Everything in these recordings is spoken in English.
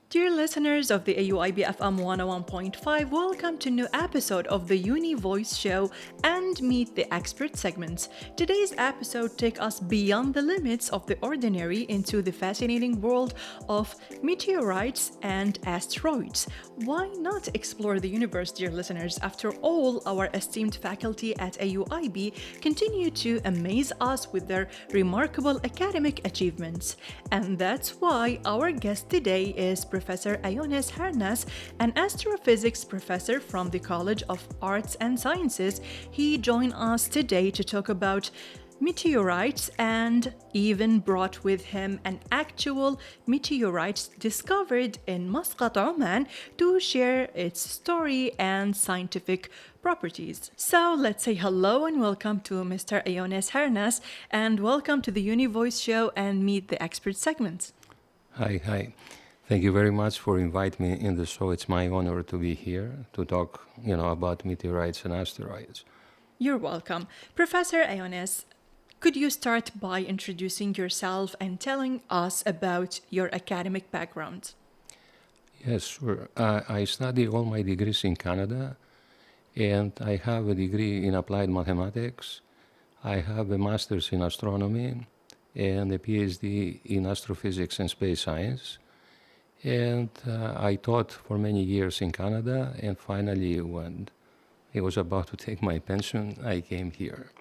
Dear listeners of the AUIB FM 101.5, welcome to a new episode of the Uni Voice Show and Meet the Expert segments. Today's episode takes us beyond the limits of the ordinary into the fascinating world of meteorites and asteroids. Why not explore the universe, dear listeners? After all, our esteemed faculty at AUIB continue to amaze us with their remarkable academic achievements. And that's why our guest today is Professor Iohannis Hárnás, an astrophysics professor from the College of Arts and Sciences. He joined us today to talk about meteorites and even brought with him an actual meteorite discovered in Muscat, Oman, to share its story and scientific properties. So let's say hello and welcome to Mr. Iohannis Hárnás, and welcome to the Uni Voice Show and Meet the Expert segments. Hi. Thank you very much for inviting me in the show. It's my honor to be here to talk, about meteorites and asteroids. You're welcome. Professor Iohannis, could you start by introducing yourself and telling us about your academic background? Yes, sure. I study all my degrees in Canada, and I have a degree in applied mathematics. I have a master's in astronomy and a PhD in astrophysics and space science. And I taught for many years in Canada, and finally, when I was about to take my pension, I came here.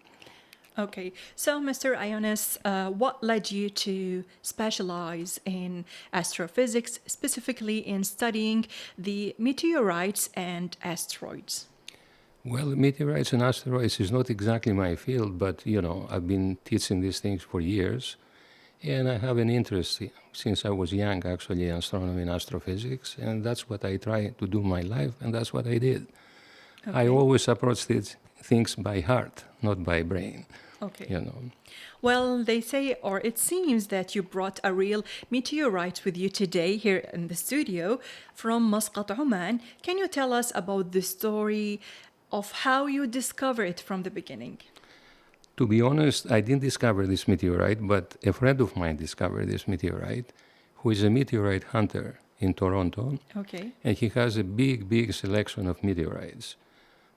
Okay, so Mr. Iohannis, what led you to specialize in astrophysics, specifically in studying the meteorites and asteroids? Well, meteorites and asteroids is not exactly my field, but, I've been teaching these things for years. And I have an interest since I was young, actually, in astronomy and astrophysics, and that's what I try to do in my life, and that's what I did. Okay. I always approach these things by heart, not by brain. Okay. Well, they say, or it seems that you brought a real meteorite with you today here in the studio from Muscat, Oman. Can you tell us about the story of how you discovered it from the beginning? To be honest, I didn't discover this meteorite, but a friend of mine discovered this meteorite, who is a meteorite hunter in Toronto. Okay. And he has a big selection of meteorites.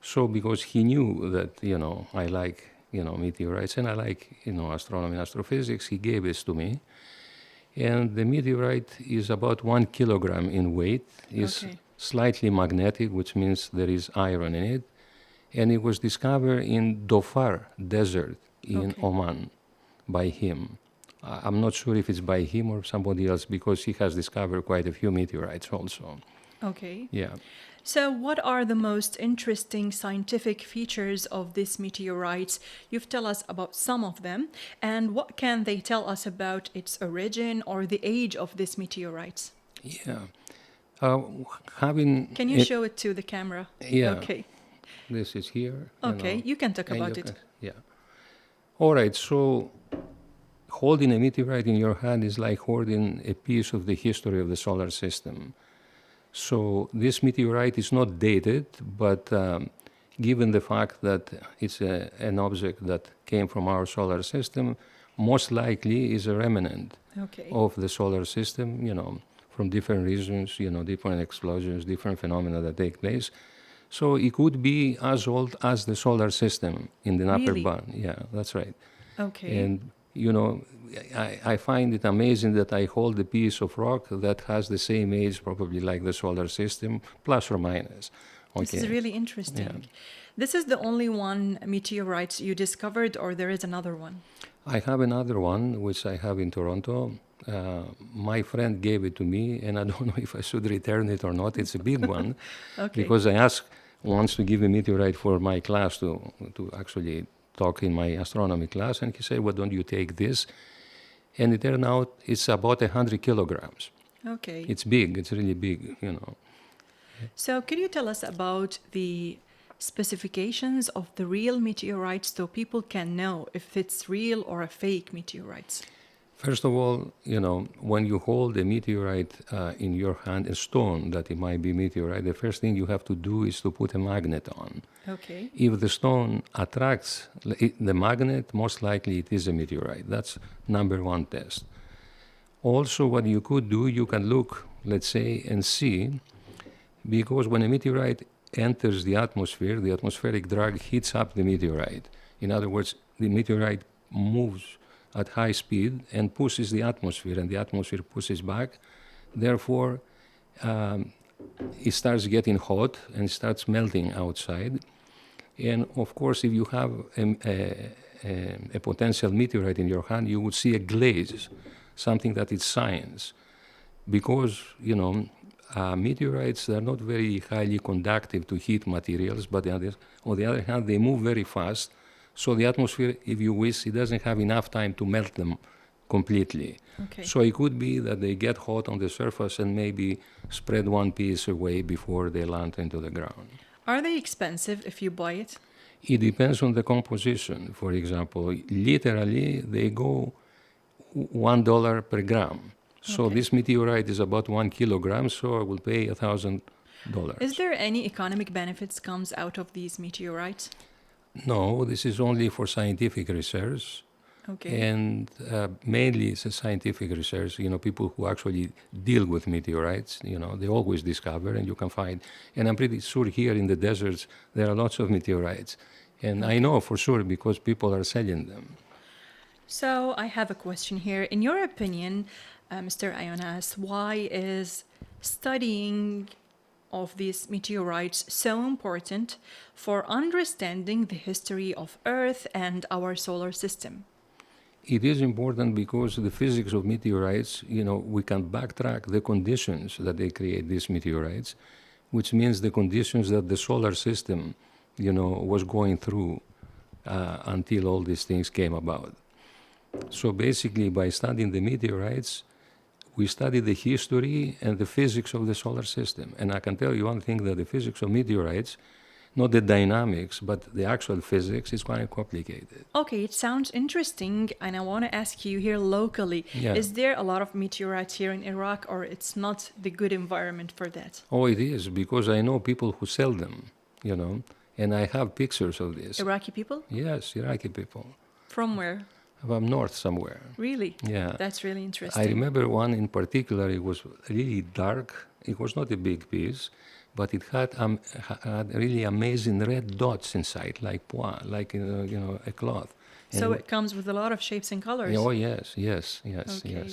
So because he knew that, I like, meteorites, and I like, astronomy and astrophysics, he gave this to me. And the meteorite is about 1 kilogram in weight. It's slightly magnetic, which means there is iron in it. And it was discovered in Dhofar Desert in Oman by him. I'm not sure if it's by him or somebody else, because he has discovered quite a few meteorites also. Okay. Yeah. So what are the most interesting scientific features of these meteorites? You've told us about some of them. And what can they tell us about its origin or the age of these meteorites? Yeah. Can you show it to the camera? Yeah. Okay. This is here. Okay, you can talk about it. Yeah. All right, so holding a meteorite in your hand is like holding a piece of the history of the solar system. So this meteorite is not dated, but given the fact that it's an object that came from our solar system, most likely is a remnant of the solar system, from different reasons, different explosions, different phenomena that take place. So it could be as old as the solar system in the upper band. Yeah, that's right. Okay. And, I find it amazing that I hold a piece of rock that has the same age, probably like the solar system, plus or minus. Okay. This is really interesting. Yeah. This is the only one meteorite you discovered, or there is another one? I have another one, which I have in Toronto. My friend gave it to me, and I don't know if I should return it or not. It's a big one. Because I asked once to give a meteorite for my class to actually talk in my astronomy class, and he said, "Why don't you take this?" And it turned out it's about 100 kilograms. Okay. It's big. It's really big, So can you tell us about the specifications of the real meteorites so people can know if it's real or a fake meteorites? First of all, when you hold a meteorite in your hand, a stone that it might be meteorite, the first thing you have to do is to put a magnet on. Okay. If the stone attracts the magnet, most likely it is a meteorite. That's number one test. Also, what you could do, you can look let's say, and see, because when a meteorite enters the atmospheric drag heats up the meteorite. In other words, the meteorite moves at high speed and pushes the atmosphere, and the atmosphere pushes back. Therefore, it starts getting hot and starts melting outside. And of course, if you have a potential meteorite in your hand, you would see a glaze, something that is science. Because, meteorites are not very highly conductive to heat materials, but on the other hand, they move very fast. So the atmosphere, if you wish, it doesn't have enough time to melt them completely. Okay. So it could be that they get hot on the surface and maybe spread one piece away before they land into the ground. Are they expensive if you buy it? It depends on the composition. For example, literally, they go $1 per gram. So this meteorite is about 1 kilogram, so I will pay $1,000. Is there any economic benefits comes out of these meteorites? No, this is only for scientific research. Okay. And mainly it's a scientific research. People who actually deal with meteorites, they always discover, and you can find. And I'm pretty sure here in the deserts there are lots of meteorites. And I know for sure because people are selling them. So I have a question here. In your opinion, Mr. Iohannis, why is studying of these meteorites so important for understanding the history of Earth and our solar system? It is important because the physics of meteorites, we can backtrack the conditions that they create these meteorites, which means the conditions that the solar system, was going through until all these things came about. So basically, by studying the meteorites, we study the history and the physics of the solar system. And I can tell you one thing, that the physics of meteorites, not the dynamics, but the actual physics, is quite complicated. Okay, it sounds interesting, and I want to ask you here locally, is there a lot of meteorites here in Iraq, or it's not the good environment for that? Oh, it is, because I know people who sell them, and I have pictures of this. Iraqi people? Yes, Iraqi people. From where? From north somewhere. Really? Yeah. That's really interesting. I remember one in particular, it was really dark. It was not a big piece, but it had really amazing red dots inside, like a cloth. So it comes with a lot of shapes and colors. Oh, yes. Okay.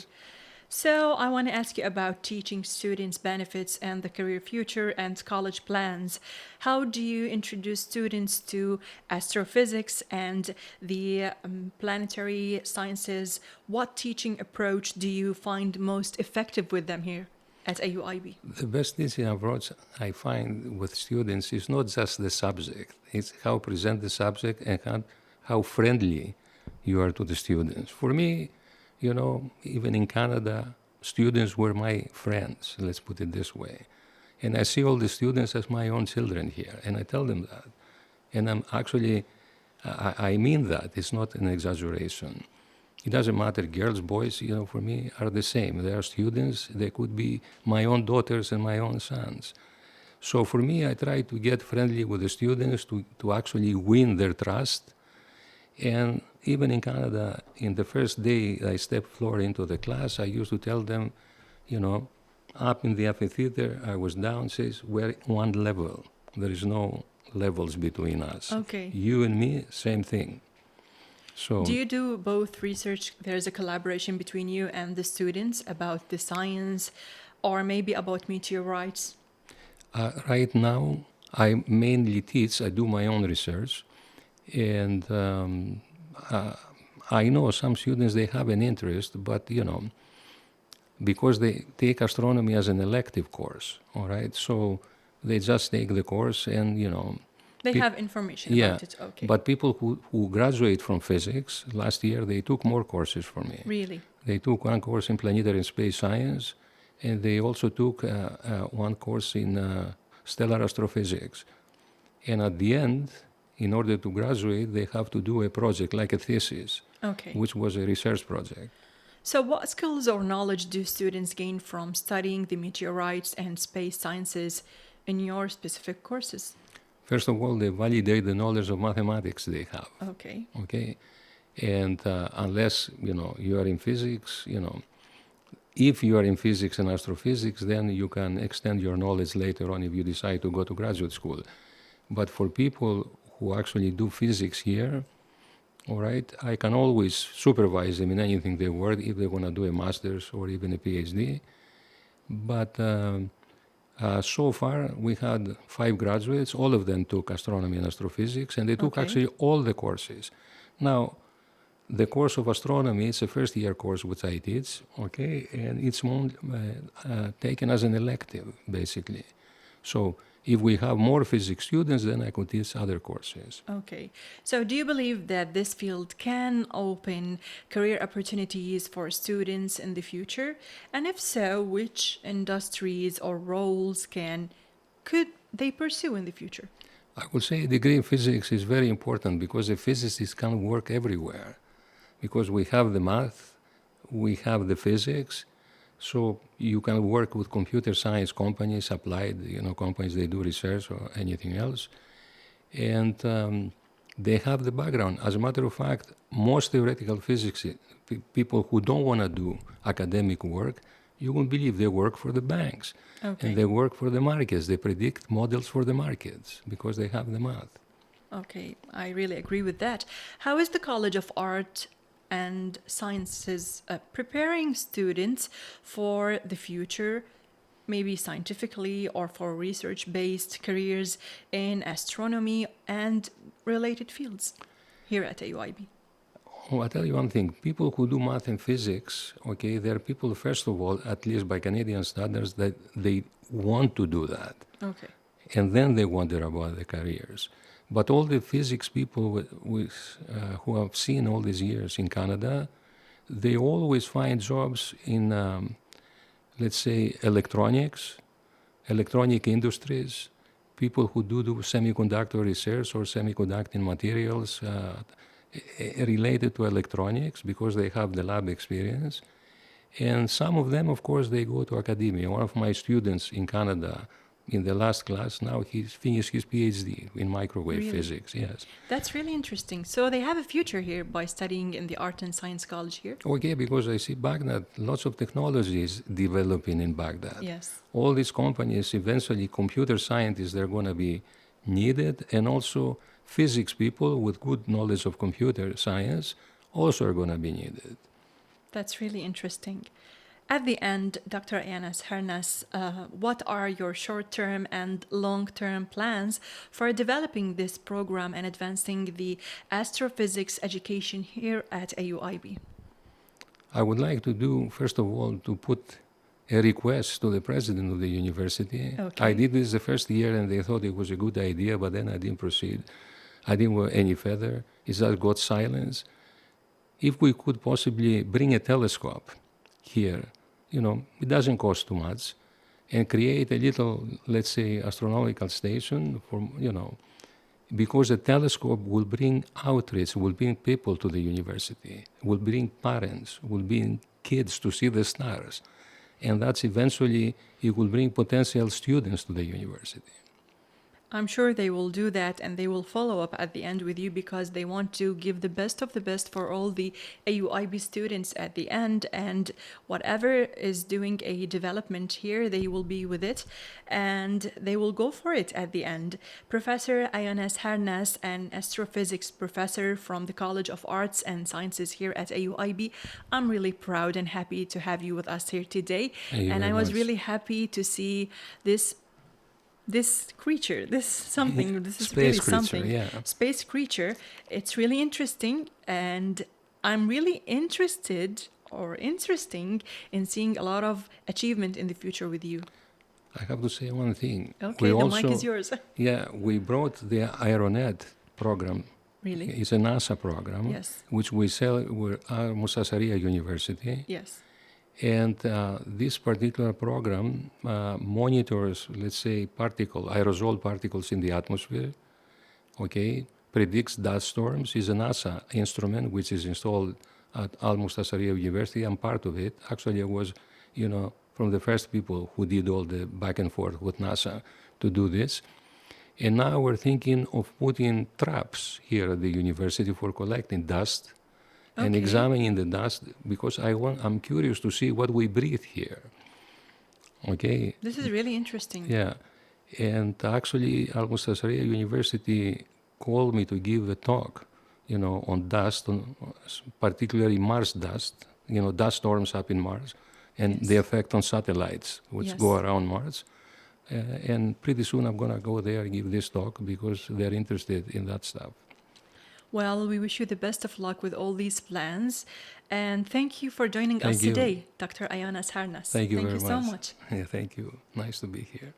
So I want to ask you about teaching students benefits and the career future and college plans. How do you introduce students to astrophysics and the planetary sciences? What teaching approach do you find most effective with them here at AUIB? The best teaching approach I find with students is not just the subject. It's how you present the subject and how friendly you are to the students. For me, even in Canada, students were my friends, let's put it this way. And I see all the students as my own children here, and I tell them that. And I'm actually, I mean that. It's not an exaggeration. It doesn't matter, girls, boys, for me, are the same. They are students. They could be my own daughters and my own sons. So for me, I try to get friendly with the students to actually win their trust. And even in Canada, in the first day I stepped floor into the class, I used to tell them, up in the amphitheater, I was down, says, we're one level. There is no levels between us. Okay. You and me, same thing. So, do you do both research? There's a collaboration between you and the students about the science or maybe about meteorites? Right now, I mainly teach. I do my own research. And I know some students, they have an interest, but, because they take astronomy as an elective course, all right? So they just take the course and, They have information about it, okay. But people who graduate from physics, last year they took more courses from me. Really? They took one course in planetary and space science, and they also took one course in stellar astrophysics. And at the end, in order to graduate, they have to do a project, like a thesis, which was a research project. So what skills or knowledge do students gain from studying the meteorites and space sciences in your specific courses? First of all, they validate the knowledge of mathematics they have. Okay. And unless, you are in physics, if you are in physics and astrophysics, then you can extend your knowledge later on if you decide to go to graduate school. But for people who actually do physics here, all right, I can always supervise them in anything they want if they want to do a master's or even a PhD. But so far, we had 5 graduates. All of them took astronomy and astrophysics, and they took actually all the courses. Now, the course of astronomy is a first-year course which I teach, okay, and it's taken as an elective, basically. So if we have more physics students, then I could teach other courses. Okay. So do you believe that this field can open career opportunities for students in the future? And if so, which industries or roles could they pursue in the future? I would say a degree in physics is very important because a physicist can work everywhere. Because we have the math, we have the physics, so you can work with computer science companies, applied, companies, they do research or anything else. And they have the background. As a matter of fact, most theoretical physics, people who don't want to do academic work, you won't believe they work for the banks. Okay. And they work for the markets. They predict models for the markets because they have the math. Okay, I really agree with that. How is the College of Art and Sciences preparing students for the future, maybe scientifically or for research-based careers in astronomy and related fields here at AUIB? Oh, I'll tell you one thing. People who do math and physics, okay, they're people, first of all, at least by Canadian standards, that they want to do that. Okay. And then they wonder about the careers. But all the physics people who have seen all these years in Canada, they always find jobs in, let's say, electronics, electronic industries, people who do semiconductor research or semiconducting materials related to electronics because they have the lab experience. And some of them, of course, they go to academia. One of my students in Canada, in the last class, now he's finished his PhD in microwave physics, yes. That's really interesting. So they have a future here by studying in the Art and Science College here? Okay, because I see Baghdad, lots of technologies developing in Baghdad. Yes. All these companies, eventually computer scientists, they're going to be needed, and also physics people with good knowledge of computer science also are going to be needed. That's really interesting. At the end, Dr. Iohannis, Hárnás, what are your short-term and long-term plans for developing this program and advancing the astrophysics education here at AUIB? I would like to do, first of all, to put a request to the president of the university. Okay. I did this the first year and they thought it was a good idea, but then I didn't proceed. I didn't go any further. It just got silence. If we could possibly bring a telescope here, it doesn't cost too much, and create a little, let's say, astronomical station for, because the telescope will bring outreach, will bring people to the university, will bring parents, will bring kids to see the stars. And that's eventually, it will bring potential students to the university. I'm sure they will do that, and they will follow up at the end with you because they want to give the best of the best for all the AUIB students at the end, and whatever is doing a development here, they will be with it and they will go for it at the end. Professor Iohannis Hárnás, an astrophysics professor from the College of Arts and Sciences here at AUIB, I'm really proud and happy to have you with us here today. And I was really happy to see this creature, this is really something. Yeah. Space creature. It's really interesting, and I'm really interesting in seeing a lot of achievement in the future with you. I have to say one thing. Okay, the mic is yours. Yeah, we brought the Aeronet program. Really? It's a NASA program, yes, which we sell with Muscat University. Yes. And this particular program monitors, let's say, aerosol particles in the atmosphere, okay, predicts dust storms. It's a NASA instrument which is installed at Al-Muscat University. I'm part of it. Actually, I was, from the first people who did all the back and forth with NASA to do this. And now we're thinking of putting traps here at the university for collecting dust and Okay. examining the dust because I'm curious to see what we breathe here. Okay. This is really interesting. Yeah. And actually, Al-Mustasriya University called me to give a talk, on dust, particularly Mars dust, dust storms up in Mars, and the effect on satellites which go around Mars. And pretty soon I'm going to go there and give this talk because they're interested in that stuff. Well, we wish you the best of luck with all these plans. And thank you for joining us Thank you. today, Dr. Iohannis Harnas. Thank you very much. So much. Yeah, thank you. Nice to be here.